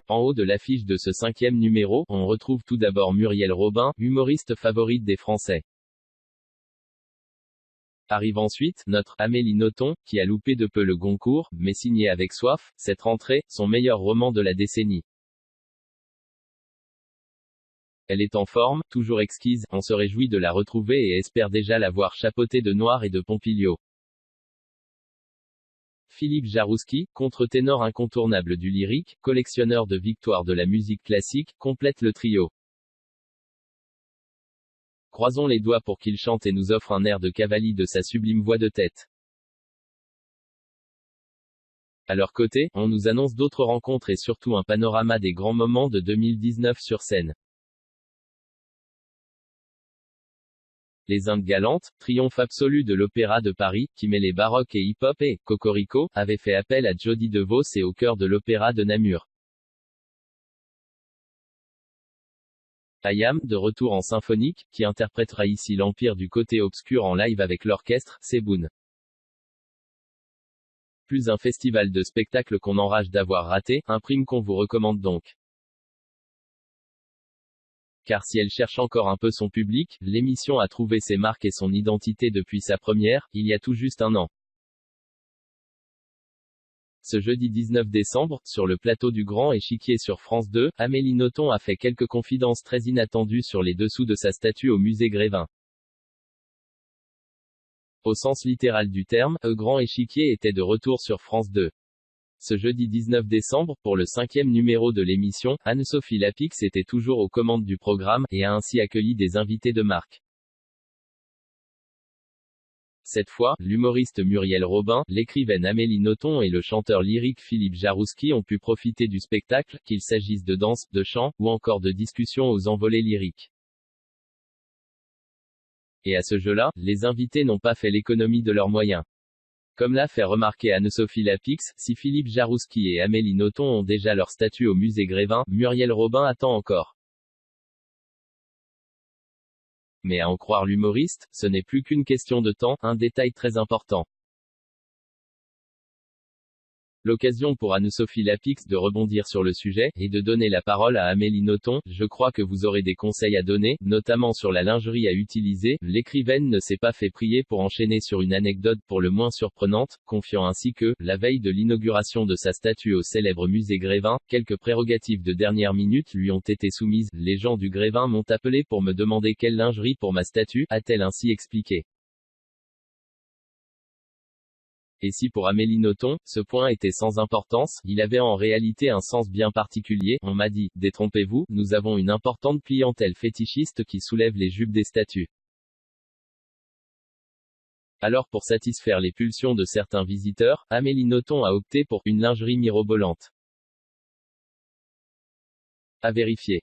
En haut de l'affiche de ce 5e numéro, on retrouve tout d'abord Muriel Robin, humoriste favorite des Français. Arrive ensuite, notre Amélie Nothomb, qui a loupé de peu le Goncourt, mais signé avec soif, cette rentrée, son meilleur roman de la décennie. Elle est en forme, toujours exquise, on se réjouit de la retrouver et espère déjà la voir chapeautée de noir et de Pompilio. Philippe Jarouski, contre-ténor incontournable du lyrique, collectionneur de victoires de la musique classique, complète le trio. Croisons les doigts pour qu'il chante et nous offre un air de Cavalli de sa sublime voix de tête. À leur côté, on nous annonce d'autres rencontres et surtout un panorama des grands moments de 2019 sur scène. Les Indes galantes, triomphe absolu de l'Opéra de Paris, qui mêlait baroque et hip-hop et, Cocorico, avait fait appel à Jody DeVos et au chœur de l'Opéra de Namur. I.Am, de retour en symphonique, qui interprétera ici l'Empire du côté obscur en live avec l'orchestre, Seboun. Plus un festival de spectacles qu'on enrage d'avoir raté, un prime qu'on vous recommande donc. Car si elle cherche encore un peu son public, l'émission a trouvé ses marques et son identité depuis sa première, il y a tout juste un an. Ce jeudi 19 décembre, sur le plateau du Grand Échiquier sur France 2, Amélie Nothomb a fait quelques confidences très inattendues sur les dessous de sa statue au musée Grévin. Au sens littéral du terme, le Grand Échiquier était de retour sur France 2. Ce jeudi 19 décembre, pour le 5e numéro de l'émission, Anne-Sophie Lapix était toujours aux commandes du programme, et a ainsi accueilli des invités de marque. Cette fois, l'humoriste Muriel Robin, l'écrivaine Amélie Nothomb et le chanteur lyrique Philippe Jarouski ont pu profiter du spectacle, qu'il s'agisse de danse, de chant, ou encore de discussions aux envolées lyriques. Et à ce jeu-là, les invités n'ont pas fait l'économie de leurs moyens. Comme l'a fait remarquer Anne-Sophie Lapix, si Philippe Jarouski et Amélie Nothomb ont déjà leur statut au musée Grévin, Muriel Robin attend encore. Mais à en croire l'humoriste, ce n'est plus qu'une question de temps, un détail très important. L'occasion pour Anne-Sophie Lapix de rebondir sur le sujet, et de donner la parole à Amélie Nothomb. Je crois que vous aurez des conseils à donner, notamment sur la lingerie à utiliser. L'écrivaine ne s'est pas fait prier pour enchaîner sur une anecdote pour le moins surprenante, confiant ainsi que, la veille de l'inauguration de sa statue au célèbre musée Grévin, quelques prérogatives de dernière minute lui ont été soumises. Les gens du Grévin m'ont appelé pour me demander quelle lingerie pour ma statue, a-t-elle ainsi expliqué. Et si pour Amélie Nothomb, ce point était sans importance, il avait en réalité un sens bien particulier. On m'a dit, détrompez-vous, nous avons une importante clientèle fétichiste qui soulève les jupes des statues. Alors pour satisfaire les pulsions de certains visiteurs, Amélie Nothomb a opté pour une lingerie mirobolante. À vérifier.